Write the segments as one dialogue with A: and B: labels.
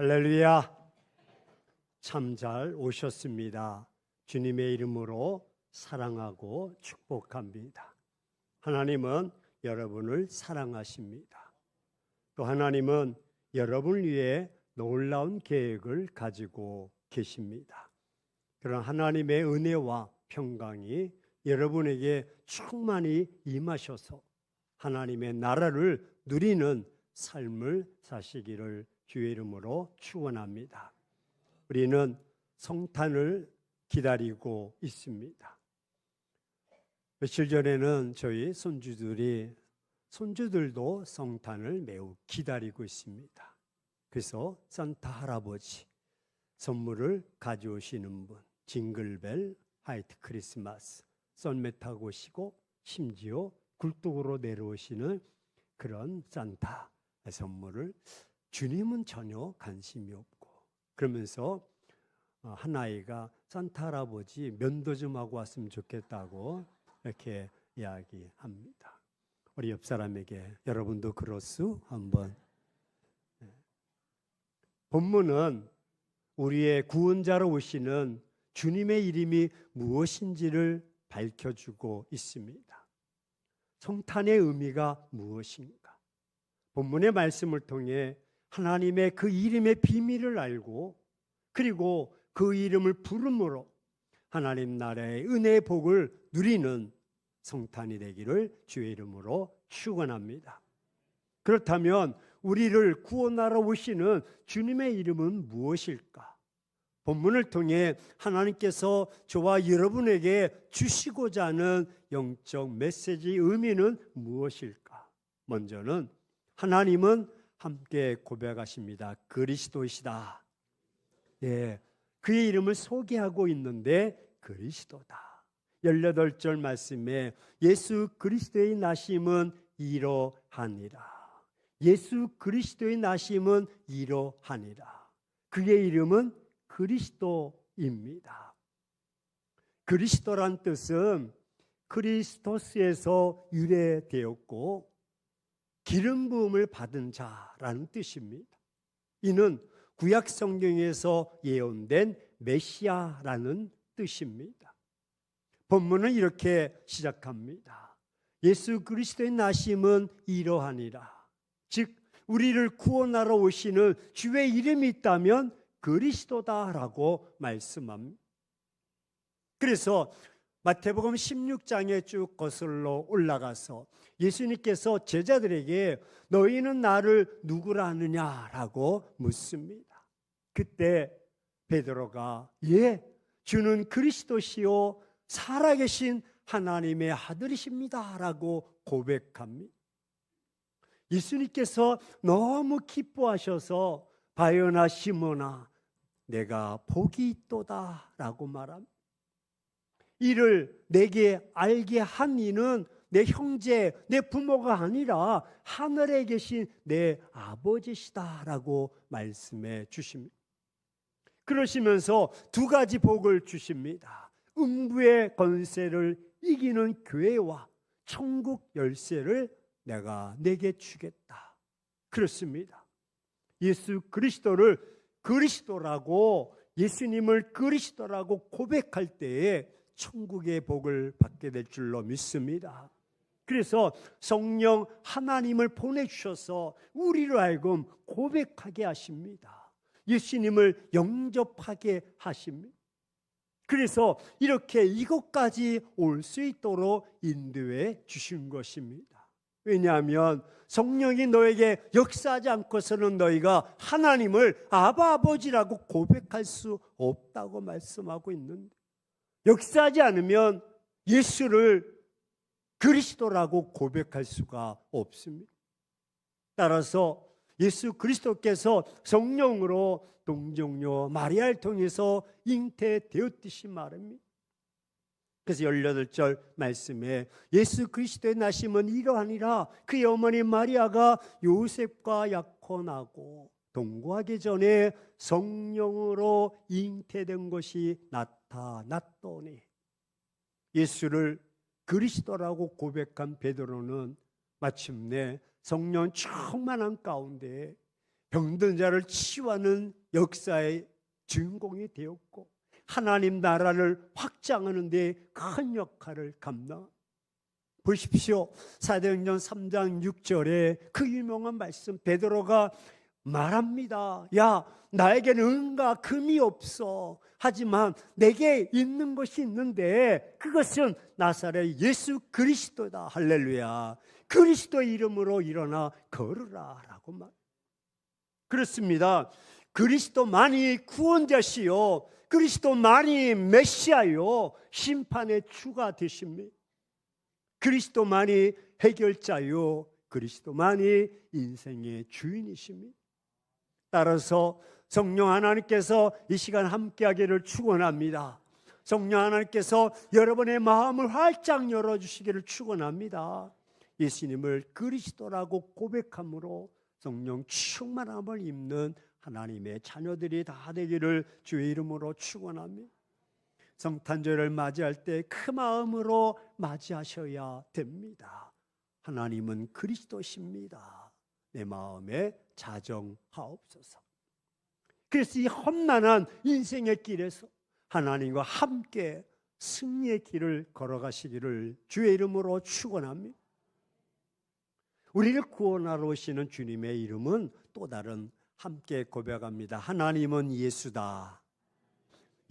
A: 할렐루야. 참 잘 오셨습니다. 주님의 이름으로 사랑하고 축복합니다. 하나님은 여러분을 사랑하십니다. 또 하나님은 여러분을 위해 놀라운 계획을 가지고 계십니다. 그런 하나님의 은혜와 평강이 여러분에게 충만히 임하셔서 하나님의 나라를 누리는 삶을 사시기를 주의 이름으로 축원합니다. 우리는 성탄을 기다리고 있습니다. 며칠 전에는 저희 손주들도 성탄을 매우 기다리고 있습니다. 그래서 산타 할아버지 선물을 가져오시는 분, 징글벨, 화이트 크리스마스, 썰매 타고 오시고 심지어 굴뚝으로 내려오시는 그런 산타 선물을 주님은 전혀 관심이 없고, 그러면서 한 아이가 산타 할아버지 면도 좀 하고 왔으면 좋겠다고 이렇게 이야기합니다. 우리 옆 사람에게 여러분도 그렇소? 한번. 본문은 우리의 구원자로 오시는 주님의 이름이 무엇인지를 밝혀주고 있습니다. 성탄의 의미가 무엇인가? 본문의 말씀을 통해 하나님의 그 이름의 비밀을 알고, 그리고 그 이름을 부름으로 하나님 나라의 은혜의 복을 누리는 성탄이 되기를 주의 이름으로 축원합니다. 그렇다면 우리를 구원하러 오시는 주님의 이름은 무엇일까? 본문을 통해 하나님께서 저와 여러분에게 주시고자 하는 영적 메시지의 의미는 무엇일까? 먼저는 하나님은 함께 고백하십니다. 그리스도이시다. 예, 그의 이름을 소개하고 있는데 그리스도다. 18절 말씀에 예수 그리스도의 나심은 이러하니라. 예수 그리스도의 나심은 이러하니라. 그의 이름은 그리스도입니다. 그리스도란 뜻은 크리스토스에서 유래되었고 기름 부음을 받은 자라는 뜻입니다. 이는 구약 성경에서 예언된 메시아라는 뜻입니다. 본문은 이렇게 시작합니다. 예수 그리스도의 나심은 이러하니라. 즉 우리를 구원하러 오시는 주의 이름이 있다면 그리스도다라고 말씀합니다. 그래서 마태복음 16장에 쭉 거슬러 올라가서 예수님께서 제자들에게 너희는 나를 누구라 하느냐라고 묻습니다. 그때 베드로가 주는 그리스도시요 살아계신 하나님의 아들이십니다라고 고백합니다. 예수님께서 너무 기뻐하셔서 바요나 시몬아 내가 복이 있도다라고 말합니다. 이를 내게 알게 한 이는 내 형제, 내 부모가 아니라 하늘에 계신 내 아버지시다라고 말씀해 주십니다. 그러시면서 두 가지 복을 주십니다. 음부의 권세를 이기는 교회와 천국 열쇠를 내가 내게 주겠다. 그렇습니다. 예수 그리스도를 그리스도라고, 예수님을 그리스도라고 고백할 때에 천국의 복을 받게 될 줄로 믿습니다. 그래서 성령 하나님을 보내주셔서 우리로 하여금 고백하게 하십니다. 예수님을 영접하게 하십니다. 그래서 이렇게 이곳까지 올 수 있도록 인도해 주신 것입니다. 왜냐하면 성령이 너에게 역사하지 않고서는 너희가 하나님을 아바 아버지라고 고백할 수 없다고 말씀하고 있는데, 역사하지 않으면 예수를 그리스도라고 고백할 수가 없습니다. 따라서 예수 그리스도께서 성령으로 동정녀 마리아를 통해서 잉태되었듯이 말합니다. 그래서 18절 말씀에 예수 그리스도의 나심은 이러하니라. 그의 어머니 마리아가 요셉과 약혼하고 동거하기 전에 성령으로 잉태된 것이 나타났더니, 예수를 그리스도라고 고백한 베드로는 마침내 성령 충만한 가운데 병든 자를 치유하는 역사의 주인공이 되었고 하나님 나라를 확장하는 데 큰 역할을 감당. 보십시오. 사도행전 3장 6절에 그 유명한 말씀 베드로가 말합니다. 야, 나에게는 은과 금이 없어. 하지만 내게 있는 것이 있는데 그것은 나사렛 예수 그리스도다. 할렐루야. 그리스도의 이름으로 일어나 걸으라 라고 말. 그렇습니다. 그리스도만이 구원자시요 그리스도만이 메시아요 심판의 주가 되십니다. 그리스도만이 해결자요 그리스도만이 인생의 주인이십니다. 따라서 성령 하나님께서 이 시간 함께하기를 축원합니다. 성령 하나님께서 여러분의 마음을 활짝 열어주시기를 축원합니다. 예수님을 그리스도라고 고백함으로 성령 충만함을 입는 하나님의 자녀들이 다 되기를 주의 이름으로 축원합니다. 성탄절을 맞이할 때 그 마음으로 맞이하셔야 됩니다. 하나님은 그리스도십니다. 내 마음에 자정하옵소서. 그래서 이 험난한 인생의 길에서 하나님과 함께 승리의 길을 걸어가시기를 주의 이름으로 축원합니다. 우리를 구원하러 오시는 주님의 이름은 또 다른 함께 고백합니다. 하나님은 예수다.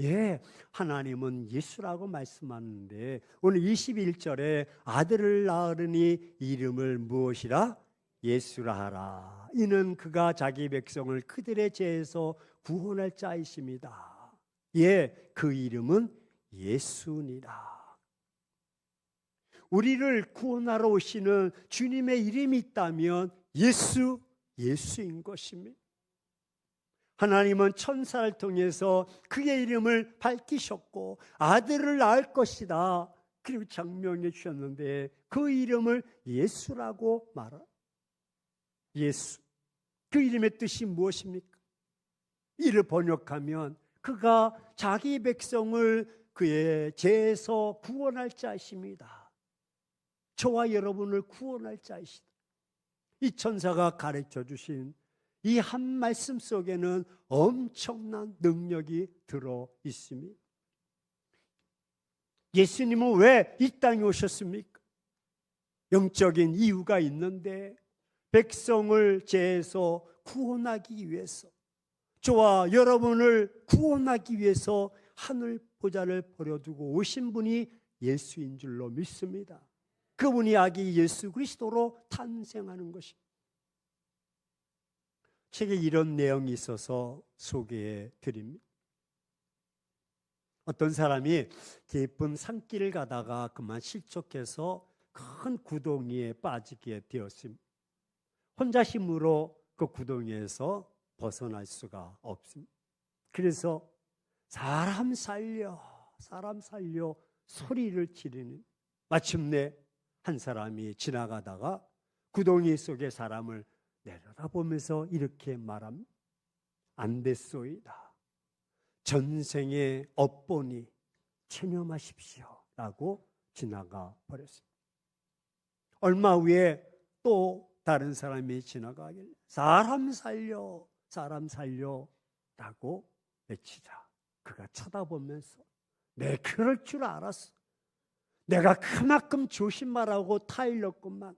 A: 예, 하나님은 예수라고 말씀하는데 오늘 21절에 아들을 낳으니 이름을 무엇이라? 예수라 하라. 이는 그가 자기 백성을 그들의 죄에서 구원할 자이십니다. 예, 그 이름은 예수니라. 우리를 구원하러 오시는 주님의 이름이 있다면 예수인 것입니다. 하나님은 천사를 통해서 그의 이름을 밝히셨고 아들을 낳을 것이다. 그리고 장명해 주셨는데 그 이름을 예수라고 말하. 예수. 그 이름의 뜻이 무엇입니까? 이를 번역하면 그가 자기 백성을 그의 죄에서 구원할 자이십니다. 저와 여러분을 구원할 자이시다. 이 천사가 가르쳐 주신 이 한 말씀 속에는 엄청난 능력이 들어 있습니다. 예수님은 왜 이 땅에 오셨습니까? 영적인 이유가 있는데 백성을 죄에서 구원하기 위해서, 저와 여러분을 구원하기 위해서 하늘 보좌를 버려두고 오신 분이 예수인 줄로 믿습니다. 그분이 아기 예수 그리스도로 탄생하는 것입니다. 책에 이런 내용이 있어서 소개해 드립니다. 어떤 사람이 깊은 산길을 가다가 그만 실족해서 큰 구덩이에 빠지게 되었습니다. 혼자 힘으로 그 구덩이에서 벗어날 수가 없습니다. 그래서 사람 살려 소리를 지르는, 마침내 한 사람이 지나가다가 구덩이 속의 사람을 내려다보면서 이렇게 말합니다. 안 됐소이다. 전생의 업보니 체념하십시오 라고 지나가 버렸습니다. 얼마 후에 또 다른 사람이 지나가길래 사람 살려 라고 외치자 그가 쳐다보면서 내 그럴 줄 알았어. 내가 그만큼 조심하라고 타일렀구만.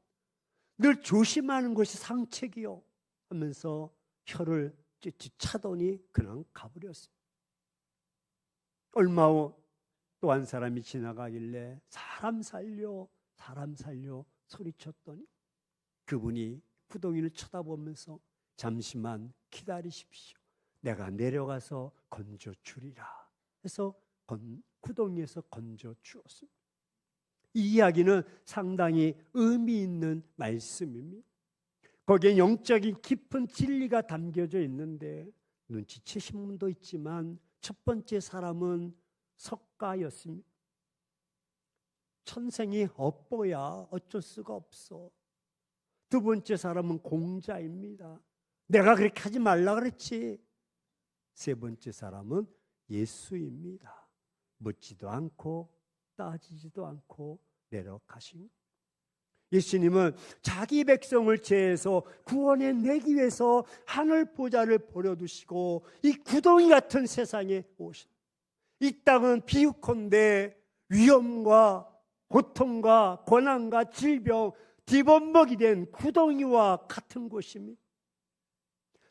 A: 늘 조심하는 것이 상책이요 하면서 혀를 찌찌 차더니 그냥 가버렸어요. 얼마 후 또 한 사람이 지나가길래 사람 살려 소리쳤더니 그분이 구덩이를 쳐다보면서 잠시만 기다리십시오. 내가 내려가서 건져주리라 해서 구덩이에서 건져주었습니다. 이 이야기는 상당히 의미 있는 말씀입니다. 거기에 영적인 깊은 진리가 담겨져 있는데 눈치채신 분도 있지만 첫 번째 사람은 석가였습니다. 천생이 업보야 어쩔 수가 없어. 두 번째 사람은 공자입니다. 내가 그렇게 하지 말라 그랬지. 세 번째 사람은 예수입니다. 묻지도 않고 따지지도 않고 내려가신. 예수님은 자기 백성을 죄에서 구원해내기 위해서 하늘 보좌를 버려두시고 이 구덩이 같은 세상에 오신, 이 땅은 비유컨대 위험과 고통과 고난과 질병, 뒤범벅이 된 구덩이와 같은 곳입니다.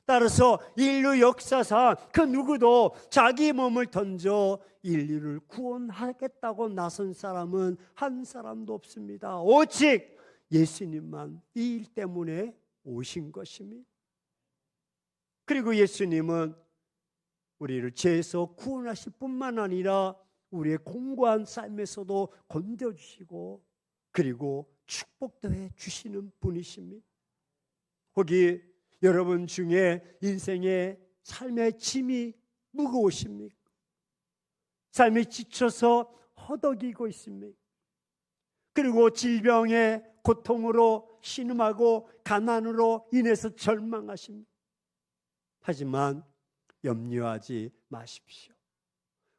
A: 따라서 인류 역사상 그 누구도 자기 몸을 던져 인류를 구원하겠다고 나선 사람은 한 사람도 없습니다. 오직 예수님만 이 일 때문에 오신 것입니다. 그리고 예수님은 우리를 죄에서 구원하실 뿐만 아니라 우리의 공고한 삶에서도 건져주시고 그리고 축복도 해주시는 분이십니다. 혹이 여러분 중에 인생의 삶의 짐이 무거우십니까? 삶이 지쳐서 허덕이고 있습니다. 그리고 질병의 고통으로 신음하고 가난으로 인해서 절망하십니다. 하지만 염려하지 마십시오.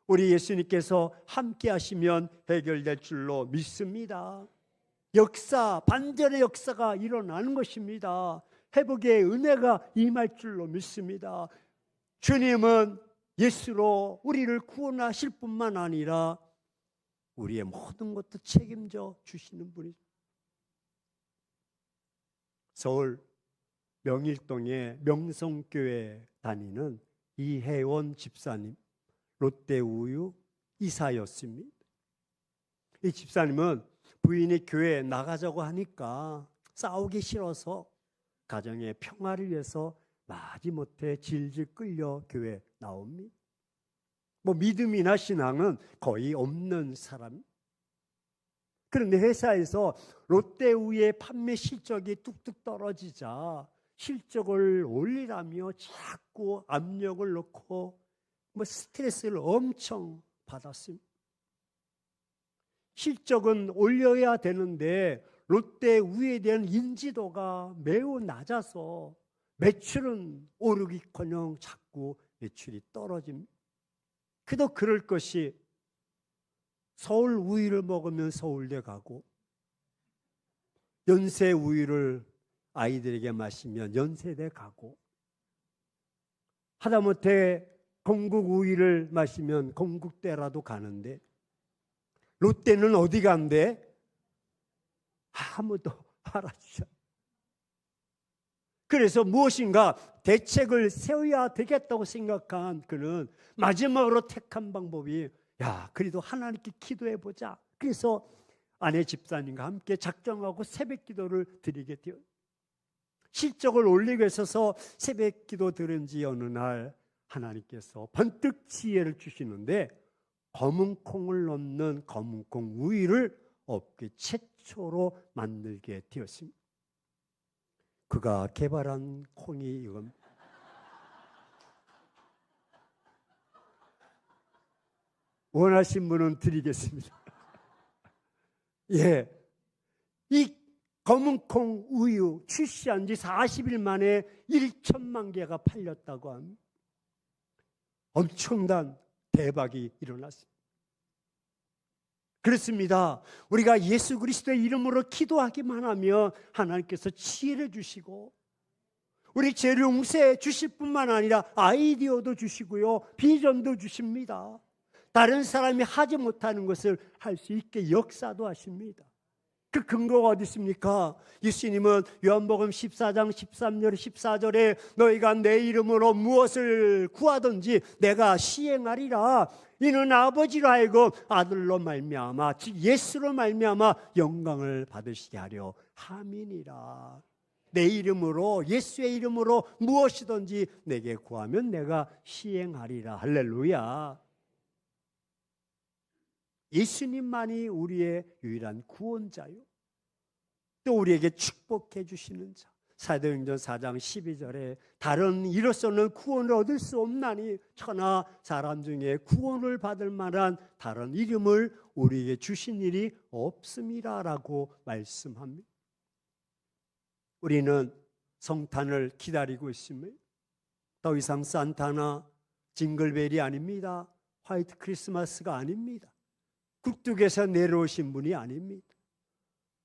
A: 우리 예수님께서 함께 하시면 해결될 줄로 믿습니다. 역사, 반전의 역사가 일어나는 것입니다. 회복의 은혜가 임할 줄로 믿습니다. 주님은 예수로 우리를 구원하실 뿐만 아니라 우리의 모든 것도 책임져 주시는 분이죠. 서울 명일동의 명성교회 다니는 이혜원 집사님, 롯데우유 이사였습니다. 이 집사님은 부인이 교회에 나가자고 하니까 싸우기 싫어서 가정의 평화를 위해서 마지못해 질질 끌려 교회에 나옵니다. 믿음이나 신앙은 거의 없는 사람. 그런데 회사에서 롯데우유의 판매 실적이 뚝뚝 떨어지자 실적을 올리라며 자꾸 압력을 넣고 스트레스를 엄청 받았습니다. 실적은 올려야 되는데 롯데우유에 대한 인지도가 매우 낮아서 매출은 오르기커녕 자꾸 매출이 떨어집니다. 그도 그럴 것이 서울 우유를 먹으면 서울대 가고 연세 우유를 아이들에게 마시면 연세대 가고 하다못해 건국 우유를 마시면 건국대라도 가는데 롯데는 어디 간대? 아무도 알아주지 않아요. 그래서 무엇인가 대책을 세워야 되겠다고 생각한 그는 마지막으로 택한 방법이 그래도 하나님께 기도해보자. 그래서 아내 집사님과 함께 작정하고 새벽 기도를 드리게 되어요. 실적을 올리기 위해서 새벽 기도 드린 지 어느 날 하나님께서 번뜩 지혜를 주시는데 검은 콩을 넣는 검은 콩 우유를 업계 최초로 만들게 되었습니다. 그가 개발한 콩이 이건 원하신 분은 드리겠습니다. 예, 이 검은콩 우유 출시한 지 40일 만에 1천만 개가 팔렸다고 합니다. 엄청난 대박이 일어났습니다. 그렇습니다. 우리가 예수 그리스도의 이름으로 기도하기만 하면 하나님께서 지혜를 주시고 우리 죄를 용서해 주실 뿐만 아니라 아이디어도 주시고요, 비전도 주십니다. 다른 사람이 하지 못하는 것을 할 수 있게 역사도 하십니다. 그 근거가 어디 있습니까? 예수님은 요한복음 14장 13절 14절에 너희가 내 이름으로 무엇을 구하든지 내가 시행하리라. 이는 아버지로 하여금 아들로 말미암아 즉 예수로 말미암아 영광을 받으시게 하려 함이니라. 내 이름으로 예수의 이름으로 무엇이든지 내게 구하면 내가 시행하리라. 할렐루야. 예수님만이 우리의 유일한 구원자요, 또 우리에게 축복해 주시는 자. 사도행전 4장 12절에 다른 이로서는 구원을 얻을 수 없나니 천하 사람 중에 구원을 받을 만한 다른 이름을 우리에게 주신 일이 없음이라 라고 말씀합니다. 우리는 성탄을 기다리고 있습니다. 더 이상 산타나 징글벨이 아닙니다. 화이트 크리스마스가 아닙니다. 국뚝에서 내려오신 분이 아닙니다.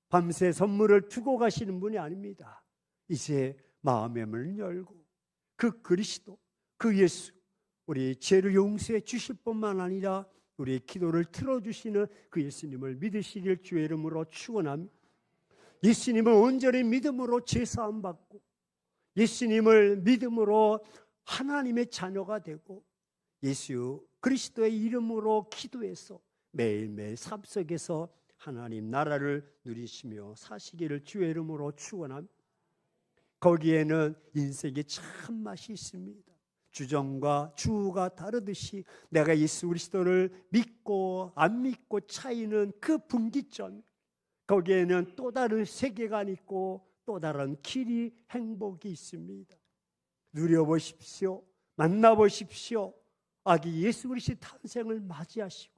A: 밤새 선물을 두고 가시는 분이 아닙니다. 이제 마음의 문을 열고 그 그리스도, 그 예수, 우리 죄를 용서해 주실 뿐만 아니라 우리의 기도를 들어주시는 그 예수님을 믿으시길 주의 이름으로 축원합니다. 예수님을 온전히 믿음으로 제사함 받고 예수님을 믿음으로 하나님의 자녀가 되고 예수 그리스도의 이름으로 기도해서 매일매일 삶 속에서 하나님 나라를 누리시며 사시기를 주의 이름으로 축원합니다. 거기에는 인생의 참맛이 있습니다. 주정과 주가 다르듯이 내가 예수 그리스도를 믿고 안 믿고 차이는 그 분기점, 거기에는 또 다른 세계관이 있고 또 다른 길이 행복이 있습니다. 누려보십시오. 만나보십시오. 아기 예수 그리스도의 탄생을 맞이하시고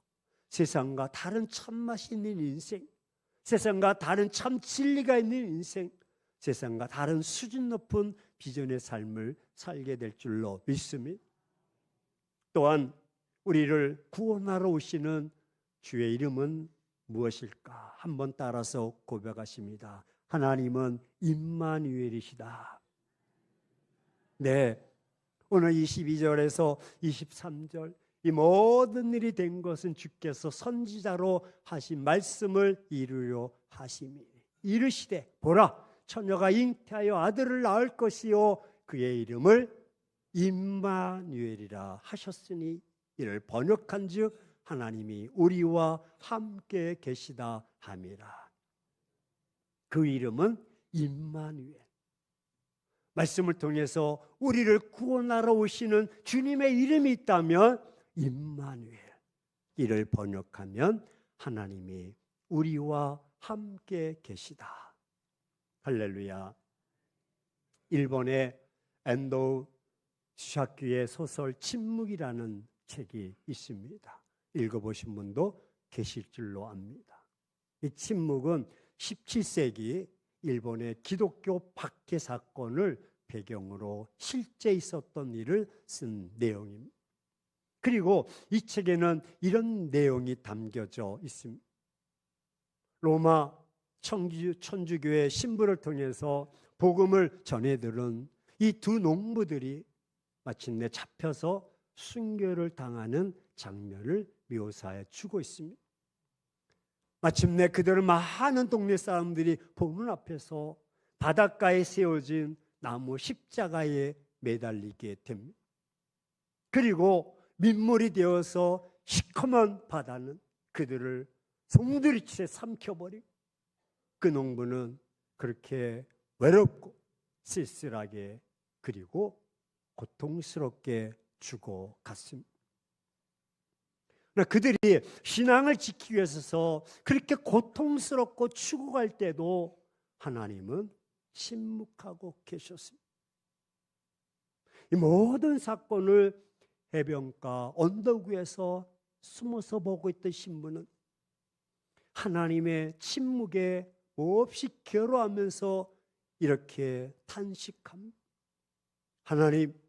A: 세상과 다른 참맛이 있는 인생, 세상과 다른 참 진리가 있는 인생, 세상과 다른 수준 높은 비전의 삶을 살게 될 줄로 믿습니다. 또한 우리를 구원하러 오시는 주의 이름은 무엇일까? 한번 따라서 고백하십니다. 하나님은 임마누엘이시다. 네, 오늘 22절에서 23절 이 모든 일이 된 것은 주께서 선지자로 하신 말씀을 이루려 하심이 이르시되 보라 처녀가 잉태하여 아들을 낳을 것이요 그의 이름을 임마누엘이라 하셨으니 이를 번역한즉 하나님이 우리와 함께 계시다 함이라. 그 이름은 임마누엘. 말씀을 통해서 우리를 구원하러 오시는 주님의 이름이 있다면 임마누엘. 이를 번역하면 하나님이 우리와 함께 계시다. 할렐루야. 일본의 엔도 슈샤키의 소설 침묵이라는 책이 있습니다. 읽어보신 분도 계실 줄로 압니다. 이 침묵은 17세기 일본의 기독교 박해 사건을 배경으로 실제 있었던 일을 쓴 내용입니다. 그리고 이 책에는 이런 내용이 담겨져 있습니다. 로마 천주교의 신부를 통해서 복음을 전해들은 이 두 농부들이 마침내 잡혀서 순교를 당하는 장면을 묘사해 주고 있습니다. 마침내 그들은 많은 동네 사람들이 보는 앞에서 바닷가에 세워진 나무 십자가에 매달리게 됩니다. 그리고 민물이 되어서 시커먼 바다는 그들을 송두리째 삼켜버리고 그 농부는 그렇게 외롭고 쓸쓸하게 그리고 고통스럽게 죽어갔습니다. 그들이 신앙을 지키기 위해서 그렇게 고통스럽고 죽어갈 때도 하나님은 침묵하고 계셨습니다. 이 모든 사건을 해변가 언덕 위에서 숨어서 보고 있던 신부는 하나님의 침묵에 몹시 괴로워하면서 이렇게 탄식합니다. 하나님,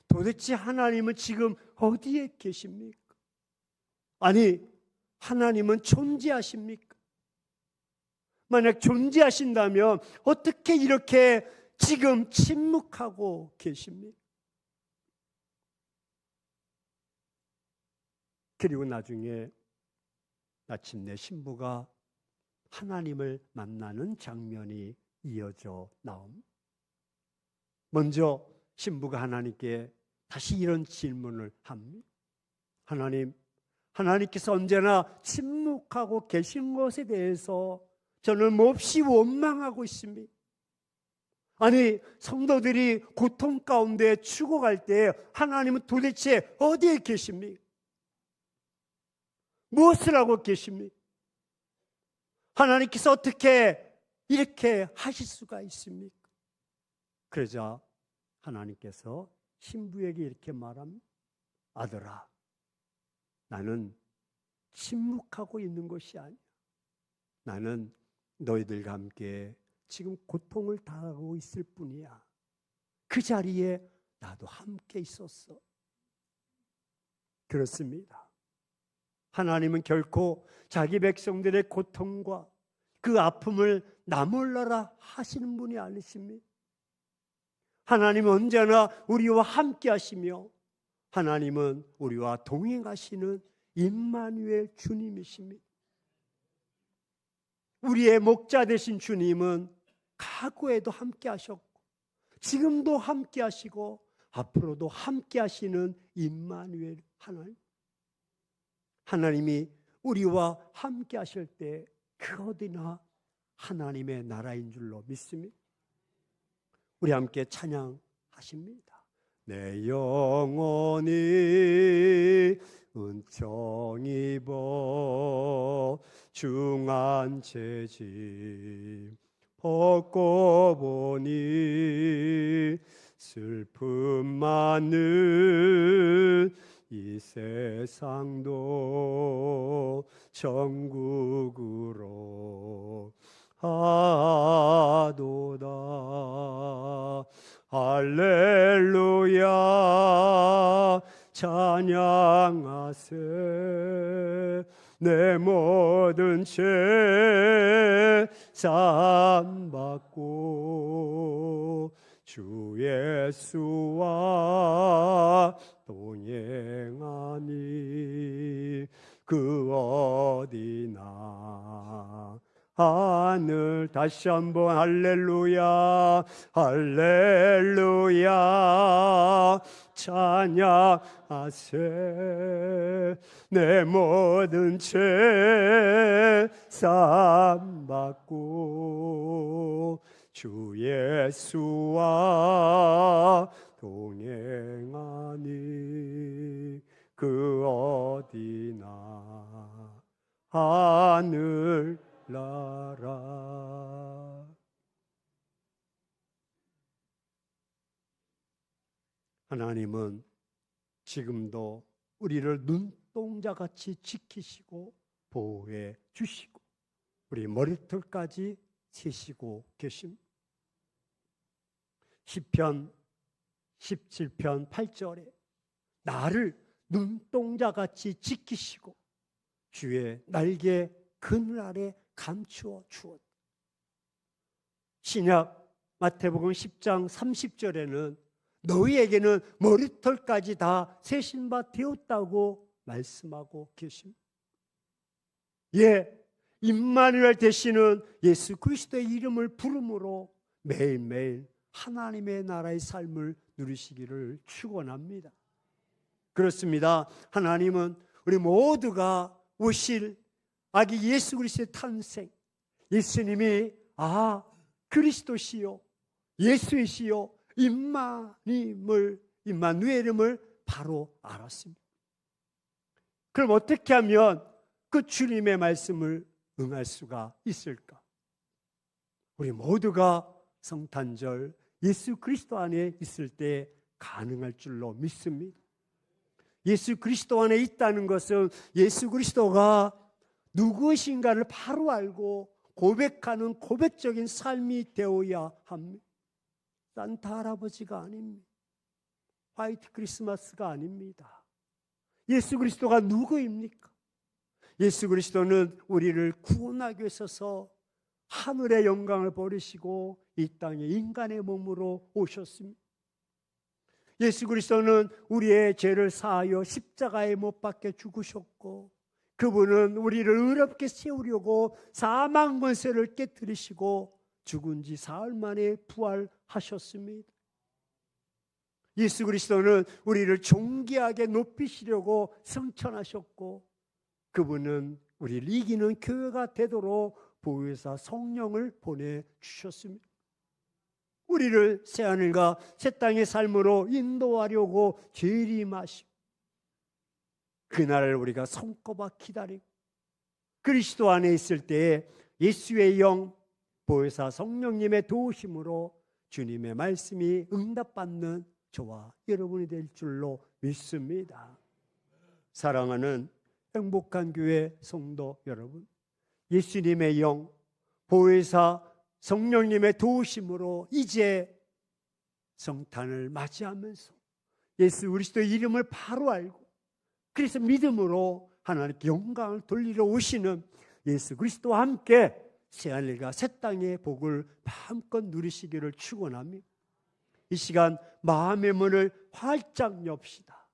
A: 도대체 하나님은 지금 어디에 계십니까? 아니, 하나님은 존재하십니까? 만약 존재하신다면 어떻게 이렇게 지금 침묵하고 계십니까? 그리고 나중에 마침내 신부가 하나님을 만나는 장면이 이어져 나옵니다. 먼저 신부가 하나님께 다시 이런 질문을 합니다. 하나님, 하나님께서 언제나 침묵하고 계신 것에 대해서 저는 몹시 원망하고 있습니다. 아니, 성도들이 고통 가운데 죽어갈 때 하나님은 도대체 어디에 계십니까? 무엇을 하고 계십니까? 하나님께서 어떻게 이렇게 하실 수가 있습니까? 그러자 하나님께서 신부에게 이렇게 말합니다. 아들아, 나는 침묵하고 있는 것이 아니야. 나는 너희들과 함께 지금 고통을 당하고 있을 뿐이야. 그 자리에 나도 함께 있었어. 그렇습니다. 하나님은 결코 자기 백성들의 고통과 그 아픔을 나몰라라 하시는 분이 아니십니다. 하나님은 언제나 우리와 함께 하시며 하나님은 우리와 동행하시는 임마누엘 주님이십니다. 우리의 목자 되신 주님은 과거에도 함께 하셨고 지금도 함께 하시고 앞으로도 함께 하시는 임마누엘 하나님. 하나님이 우리와 함께 하실 때 그 어디나 하나님의 나라인 줄로 믿습니다. 우리 함께 찬양하십니다. 내 영혼이 은총 입어 중한 채짐 벗고 보니 슬픔 많은 이 세상도 천국으로 하도다. 할렐루야 찬양하세. 내 모든 죄 사함받고 주 예수와 동행하니 그 어디나 하늘. 다시 한번 할렐루야 할렐루야 찬양하세. 내 모든 죄 사함받고 주 예수와 동행하니 그 어디나 하늘 나라. 하나님은 지금도 우리를 눈동자같이 지키시고 보호해 주시고 우리 머리털까지 세시고 계십니다. 시편 17편 8절에 나를 눈동자같이 지키시고 주의 날개 그늘 아래 감추어 주었다. 신약 마태복음 10장 30절에는 너희에게는 머리털까지 다 세신 바 되었다고 말씀하고 계십니다. 예, 임마누엘 되시는 예수 그리스도의 이름을 부름으로 매일매일 하나님의 나라의 삶을 누리시기를 축원합니다. 그렇습니다. 하나님은 우리 모두가 오실 아기 예수 그리스도의 탄생, 예수님이 그리스도시요 예수이시요 임마누엘임을 바로 알았습니다. 그럼 어떻게 하면 그 주님의 말씀을 응할 수가 있을까? 우리 모두가 성탄절 예수 그리스도 안에 있을 때 가능할 줄로 믿습니다. 예수 그리스도 안에 있다는 것은 예수 그리스도가 누구신가를 바로 알고 고백하는 고백적인 삶이 되어야 합니다. 산타 할아버지가 아닙니다. 화이트 크리스마스가 아닙니다. 예수 그리스도가 누구입니까? 예수 그리스도는 우리를 구원하기 위해서 하늘의 영광을 버리시고 이 땅에 인간의 몸으로 오셨습니다. 예수 그리스도는 우리의 죄를 사하여 십자가에 못 박혀 죽으셨고 그분은 우리를 의롭게 세우려고 사망 권세를 깨뜨리시고 죽은 지 사흘 만에 부활하셨습니다. 예수 그리스도는 우리를 존귀하게 높이시려고 승천하셨고 그분은 우리를 이기는 교회가 되도록 보혜사 성령을 보내주셨습니다. 우리를 새하늘과 새 땅의 삶으로 인도하려고 재림하시고 그날을 우리가 손꼽아 기다리고 그리스도 안에 있을 때에 예수의 영 보혜사 성령님의 도우심으로 주님의 말씀이 응답받는 저와 여러분이 될 줄로 믿습니다. 사랑하는 행복한 교회 성도 여러분, 예수님의 영 보혜사 성령님의 도우심으로 이제 성탄을 맞이하면서 예수 그리스도의 이름을 바로 알고 그래서 믿음으로 하나님께 영광을 돌리러 오시는 예수 그리스도와 함께 새하늘과 새 땅의 복을 마음껏 누리시기를 축원합니다. 이 시간 마음의 문을 활짝 엽시다.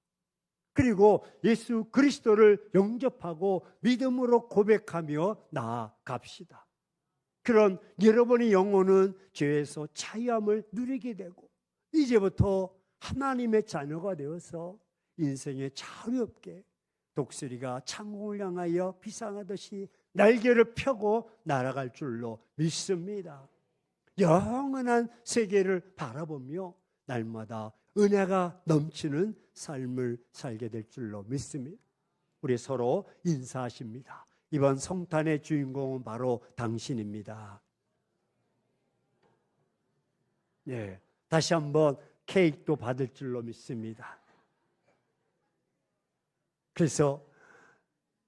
A: 그리고 예수 그리스도를 영접하고 믿음으로 고백하며 나아갑시다. 그런 여러분의 영혼은 죄에서 자유함을 누리게 되고 이제부터 하나님의 자녀가 되어서 인생에 자유롭게 독수리가 창공을 향하여 비상하듯이 날개를 펴고 날아갈 줄로 믿습니다. 영원한 세계를 바라보며 날마다 은혜가 넘치는 삶을 살게 될 줄로 믿습니다. 우리 서로 인사하십니다. 이번 성탄의 주인공은 바로 당신입니다. 네, 다시 한번 케이크도 받을 줄로 믿습니다. 그래서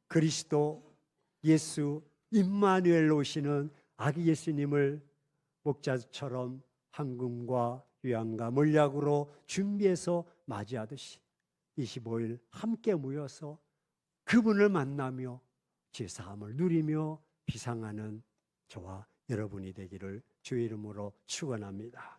A: 그리스도 예수 임마누엘 오시는 아기 예수님을 목자처럼 황금과 유향과 몰약으로 준비해서 맞이하듯이 25일 함께 모여서 그분을 만나며 제사함을 누리며 비상하는 저와 여러분이 되기를 주의 이름으로 축원합니다.